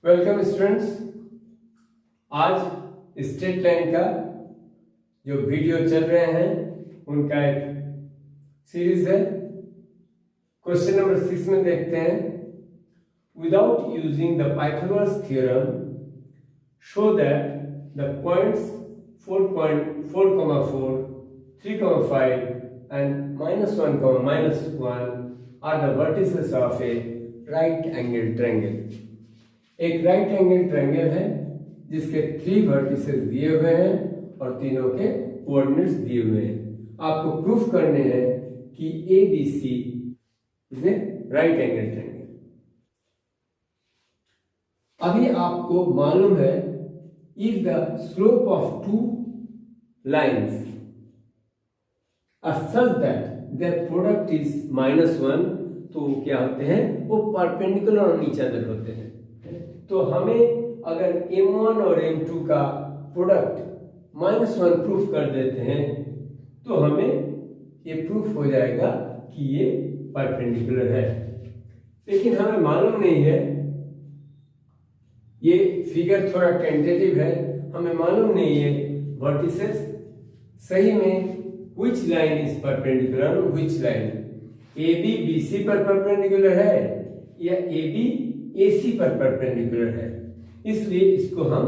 Welcome students. आज straight line का जो वीडियो चल रहे हैं उनका एक सीरीज है। क्वेश्चन नंबर 6 में देखते हैं, without using the Pythagoras theorem show that the points 4.4,4, 3,5 and -1, -1 are the vertices of a right angle triangle। एक राइट एंगल ट्रायंगल है जिसके 3 वर्टिसेस दिए हुए हैं और तीनों के कोऑर्डिनेट्स दिए हुए हैं। आपको प्रूफ करने हैं कि ABC is a right angle triangle. अभी आपको मालूम है, if the slope of 2 lines are such that their product is -1, तो क्या होते हैं, वो परपेंडिकुलर और नीचे अदर होते हैं। तो हमें अगर M1 और M2 का प्रोडक्ट -1 प्रूफ कर देते हैं तो हमें ये प्रूफ हो जाएगा कि ये परपेंडिकुलर है। लेकिन हमें मालूम नहीं है, ये फिगर थोड़ा टेंटेटिव है, हमें मालूम नहीं है वर्टिसेस सही में which line is perpendicular और which line, AB BC पर परपेंडिकुलर है या AB AC पर परपेंडिकुलर है। इसलिए इसको हम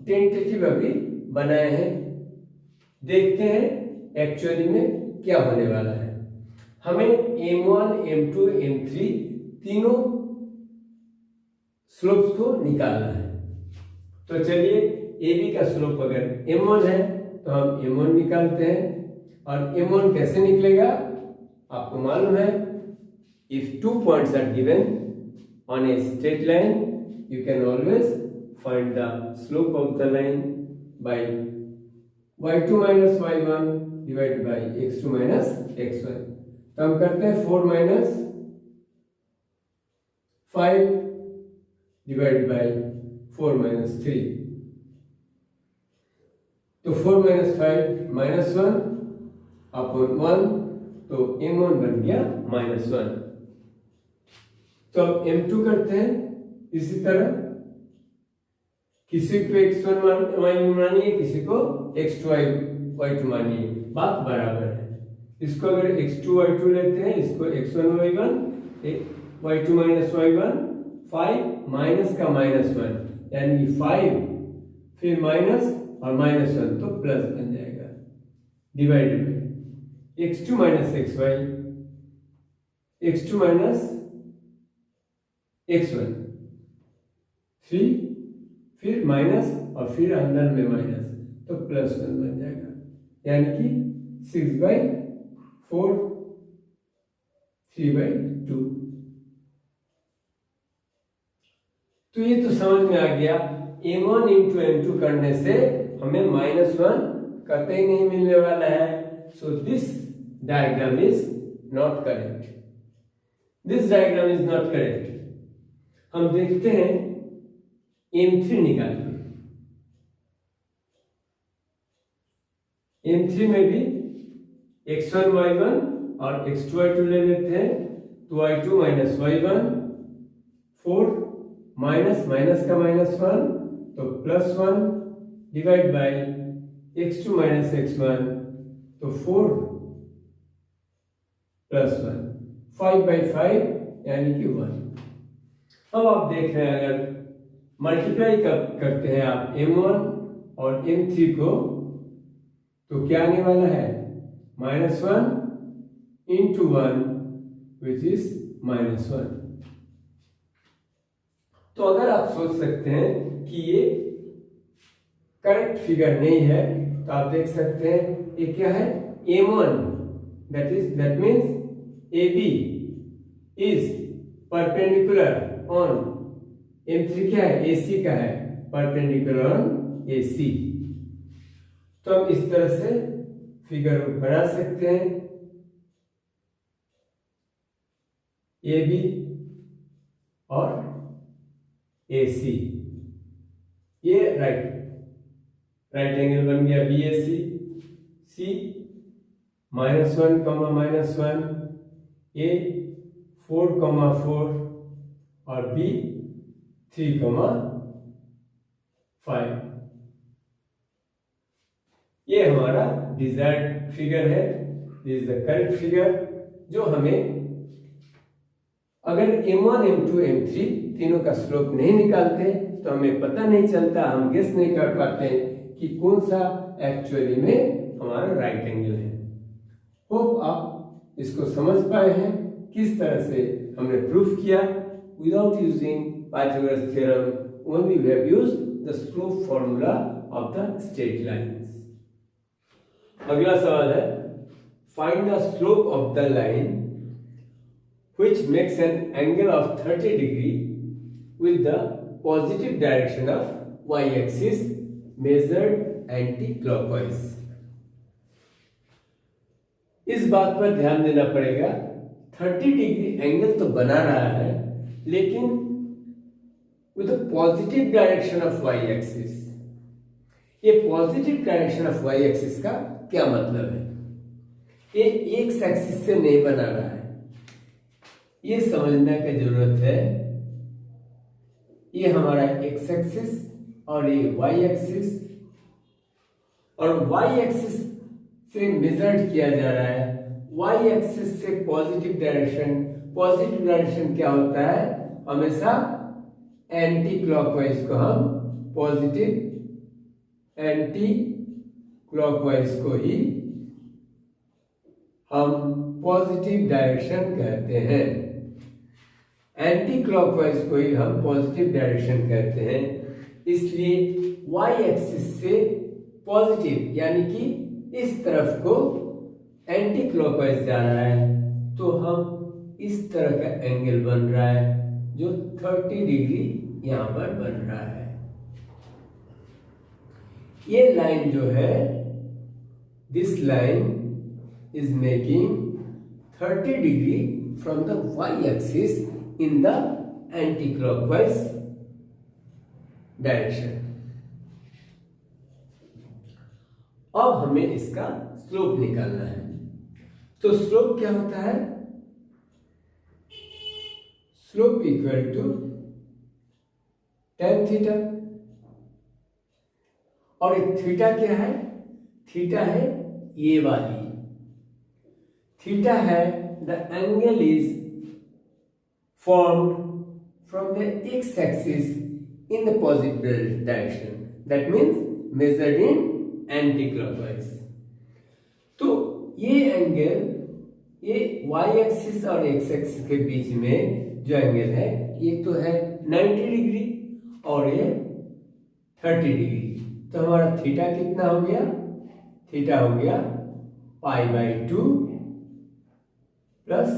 टेंटेटिव अभी बनाए हैं। देखते हैं एक्चुअली में क्या होने वाला है। हमें M1, M2, M3 तीनों स्लोप्स को निकालना है। तो चलिए, AB का स्लोप अगर M1 है तो हम M1 निकालते हैं। और M1 कैसे निकलेगा, आपको मालूम है, if 2 points are given on a straight line, you can always find the slope of the line by y2 minus y1 divided by x2 minus x1। तो हम करते हैं 4 minus 5 divided by 4 minus 3। तो 4 minus 5 minus 1 upon 1, तो M1 बन गया -1। तो अब M2 करते हैं इसी तरह, किसी को x1 मानिए, किसी को x2 y2 मानिए, बात बराबर है। इसको अगर x2 y2 लेते हैं, इसको x1 y1, y2 minus y1, 5 minus का -1 यानी कि 5 फिर माइनस और -1 तो प्लस बन जाएगा, divided by x2 minus xy, x2 minus x1, 3 फिर माइनस और फिर अंदर में माइनस, तो +1 बन जाएगा, यानी कि 6/4 3/2। तो ये तो समझ में आ गया। M1 into M2 करने से हमें -1 कतई नहीं मिलने वाला है। So this diagram is not correct, this diagram is not correct. हम देखते हैं M3 निकालिए। M3 में भी x1 y1 और x2 y2 ले लेते हैं, तो y2 minus y1, 4 माइनस का -1 तो +1 divide by x2 minus x1, तो 4 +1, 5/5 यानी कि 1। अब आप देख रहे हैं, अगर मल्टीप्लाई करते हैं आप M1 और M3 को, तो क्या आने वाला है, -1 into 1 which is -1। तो अगर आप सोच सकते हैं कि ये करेक्ट फिगर नहीं है, तो आप देख सकते हैं ये क्या है, M1, that means AB is perpendicular on M3 क्या है, AC का है, perpendicular on AC। तो हम इस तरह से फिगर बना सकते हैं। AB और AC, ये राइट एंगल बन गया BAC। C -1, -1, A 4, 4 और B 3, 5। ये हमारा डिजायर्ड फिगर है, this is the correct figure, जो हमें अगर M1, M2, M3 तीनों का स्लोप नहीं निकालते तो हमें पता नहीं चलता, हम गेस नहीं कर पाते कि कौन सा एक्चुअली में हमारा राइट एंगल है। होप आप इसको समझ पाए हैं किस तरह से हमने प्रूफ किया। Without using Pythagoras theorem, only we have used the slope formula of the straight lines. अगला सवाल है, find the slope of the line which makes an angle of 30 degree with the positive direction of y-axis measured anti-clockwise। इस बात पर ध्यान देना पड़ेगा, 30 degree angle तो बना रहा है लेकिन with the positive direction of y-axis। ये पॉजिटिव डायरेक्शन ऑफ y-axis का क्या मतलब है? ये एक्स एक्सिस से नहीं बना रहा है, ये समझने की जरूरत है। ये हमारा एक्स एक्सिस और ये वाई एक्सिस, और वाई एक्सिस से मेजर्ड किया जा रहा है। वाई एक्सिस से पॉजिटिव डायरेक्शन क्या होता है? हमेशा एंटी क्लॉकवाइज को हम पॉजिटिव एंटी क्लॉकवाइज को ही हम पॉजिटिव डायरेक्शन कहते हैं, एंटी क्लॉकवाइज को ही हम पॉजिटिव डायरेक्शन कहते हैं। इसलिए वाई एक्सिस से पॉजिटिव यानी कि इस तरफ को एंटी क्लॉकवाइज जा रहा है, तो हम इस तरह का एंगल बन रहा है जो 30 डिग्री यहां पर बन रहा है। ये लाइन जो है, this line is making 30 degree from the Y axis in the anti-clockwise direction। अब हमें इसका स्लोप निकालना है। तो स्लोप क्या होता है? Slope equal to tan theta, और थीटा क्या है? थीटा है ये वाली थीटा है, the angle is formed from the x-axis in the positive direction, that means measured in anti-clockwise। तो ये एंगल, ये y-axis और x-axis के बीच में जो एंगल है, ये तो है 90 डिग्री और ये 30 डिग्री। तो हमारा थीटा कितना हो गया? थीटा हो गया π/2 प्लस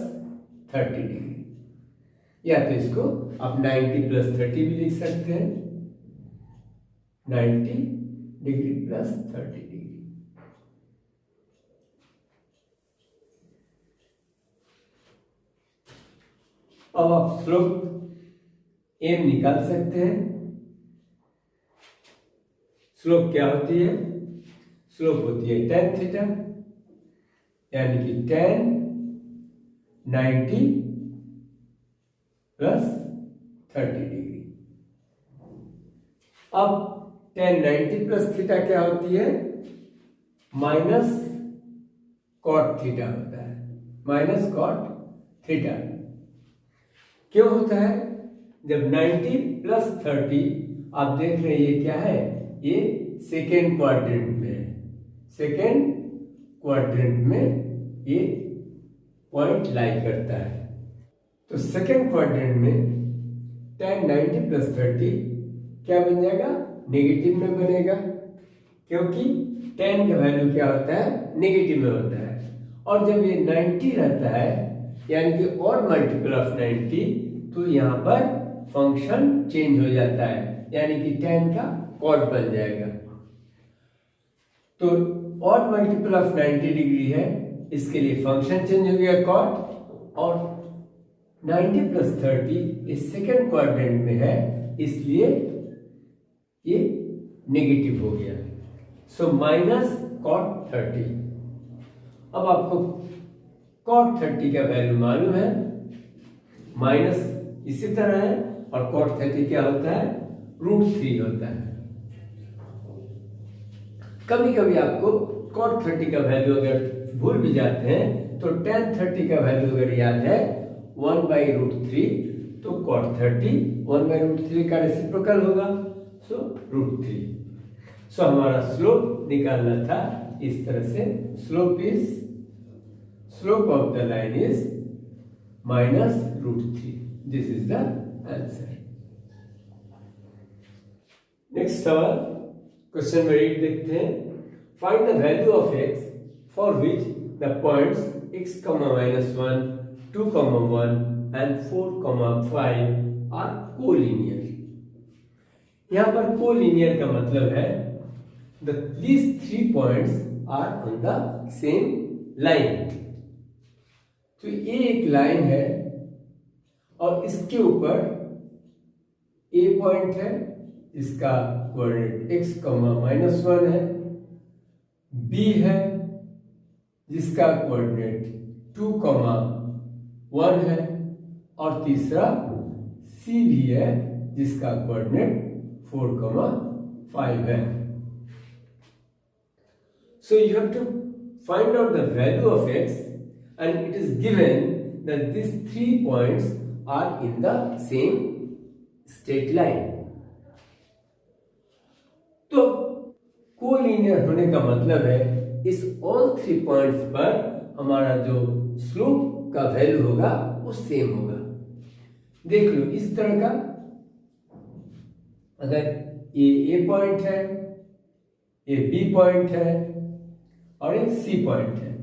30 डिग्री, या तो इसको आप 90 प्लस 30 भी लिख सकते हैं, 90 डिग्री प्लस 30 डिग्री। अब आप स्लोप m निकाल सकते हैं। स्लोप क्या होती है? स्लोप होती है tan थीटा, यानी कि tan 90 प्लस 30 डिग्री। अब tan 90 प्लस थीटा क्या होती है? माइनस कॉट थीटा होता है, माइनस कॉट थीटा। क्यों होता है? जब 90 प्लस 30, आप देख रहे हैं ये क्या है? ये सेकेंड क्वाड्रेंट में है, सेकेंड क्वाड्रेंट में ये पॉइंट लाई करता है। तो सेकेंड क्वाड्रेंट में tan 90 प्लस 30 क्या बन जाएगा? नेगेटिव में बनेगा, क्योंकि tan का वैल्यू क्या होता है? नेगेटिव में होता है। और जब ये 90 रहता है, यानी कि ऑड मल्टीपल ऑफ 90, तो यहाँ पर फंक्शन चेंज हो जाता है, यानी कि tan का कॉट बन जाएगा। तो ऑड मल्टीपल ऑफ 90 डिग्री है, इसके लिए फंक्शन चेंज हो गया कॉट, और 90 प्लस 30 इस सेकेंड क्वाड्रेंट में है, इसलिए ये नेगेटिव हो गया। So minus cot 30। अब आपको cot 30 का वैल्यू मालूम है, माइनस इसी तरह है, और cot 30 क्या होता है, √3 होता है। कभी कभी आपको cot 30 का वैल्यू अगर भूल भी जाते हैं तो tan 30 का वैल्यू अगर याद है 1/√3, तो cot 30 1/√3 का रेसिप्रोकल होगा, सो √3। सो हमारा स्लोप निकालना था इस तरह से, slope of the line is -√3। This is the answer. Next सवाल, क्वेश्चन में 8 देखते हैं। Find the value of x for which the points x, -1, 2, 1 and 4, 5 are collinear. यहां पर कोलिनियर का मतलब है these 3 points are on the same line। तो ये एक लाइन है और इसके ऊपर a पॉइंट है, इसका कोऑर्डिनेट x, -1 है, b है जिसका कोऑर्डिनेट 2, 1 है, और तीसरा c भी है जिसका कोऑर्डिनेट 4, 5 है। So you have to find out the value of x, and it is given that these 3 points are in the same straight line। तो कोलिनियर होने का मतलब है इस all 3 points पर हमारा जो स्लोप का वैल्यू होगा वो सेम होगा। देख लो इस तरह का, अगर ये a पॉइंट है, ये b पॉइंट है और एक सी पॉइंट है,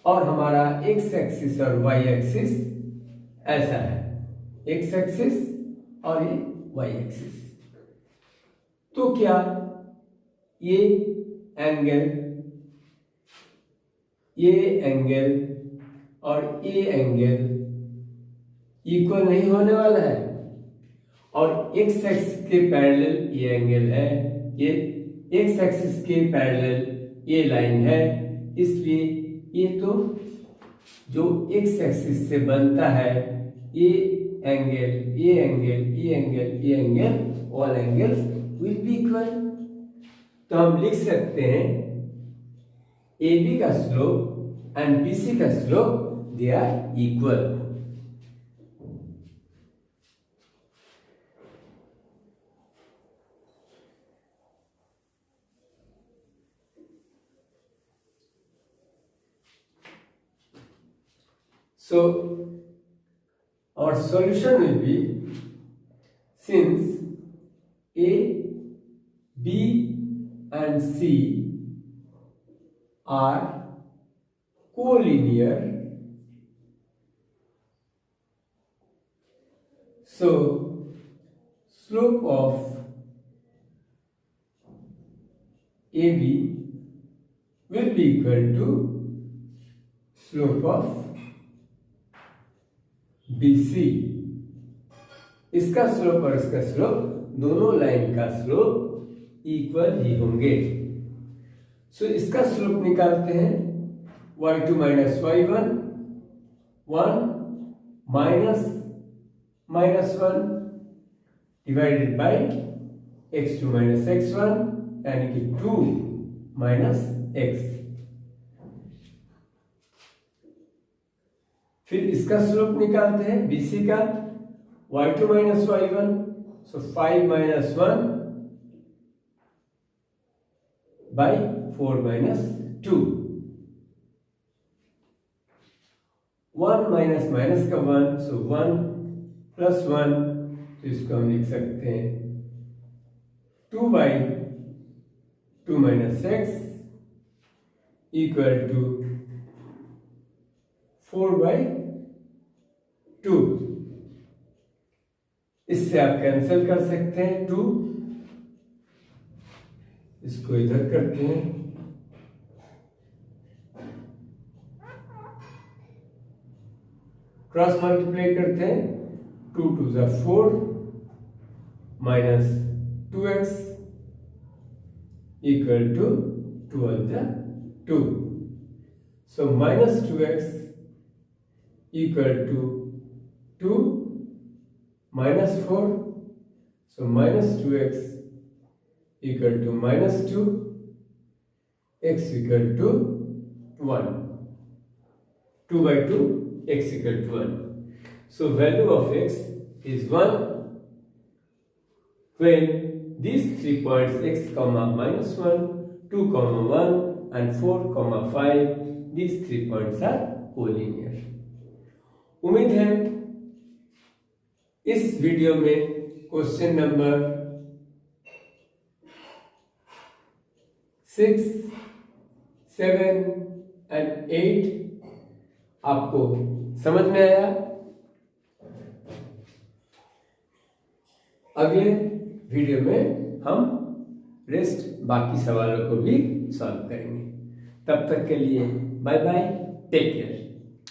और हमारा एक्स एक्सिस और वाई एक्सिस ऐसा है, एक्स एक्सिस और ये वाई एक्सिस। तो क्या ये एंगल और ये एंगल इक्वल नहीं होने वाला है, और एक्स एक्सिस के पैरेलल ये एंगल है, ये एक्स एक्सिस के पैरेलल ये लाइन है, इसलिए ये तो जो एक्स एक्सिस से बनता है ये एंगल, ये एंगल, ये एंगल, ये angle, all angles will be equal. तो हम लिख सकते हैं ए बी का स्लोप एंड बी सी का slope they are equal. So our solution will be, since A, B and C are collinear, so slope of AB will be equal to slope of BC। इसका slope और इसका slope, दोनों line का slope equal ही होंगे। सो इसका slope निकालते हैं, y2 - y1, 1 -1 divided by x2 - x1, यानी कि 2 - x। फिर इसका स्लोप निकालते हैं BC का, y2 - y1, so 5 - 1 by 4 - 2, 1 minus minus का 1, सो 1 + 1, तो इसको हम लिख सकते हैं 2/2 - x इक्वल टू 4/2। इससे आप कैंसिल कर सकते हैं 2, इसको इधर करते हैं, क्रॉस मल्टीप्लाई करते हैं, 2 × 2 = 4, minus 2x equal to 2 on the 2. So minus 2x equal to 2 minus 4. So minus 2x equal to minus 2, x equal to 1. 2 by 2, x equal to 1. So value of x is 1 when these 3 points x comma minus 1, 2 comma 1 and 4 comma 5, these 3 points are collinear. उम्मीद है इस video में question number 6, 7 and 8 आपको समझ में आया। अगले video में हम रेस्ट बाकी सवालों को भी सॉल्व करेंगे। तब तक के लिए बाय बाय, टेक केयर।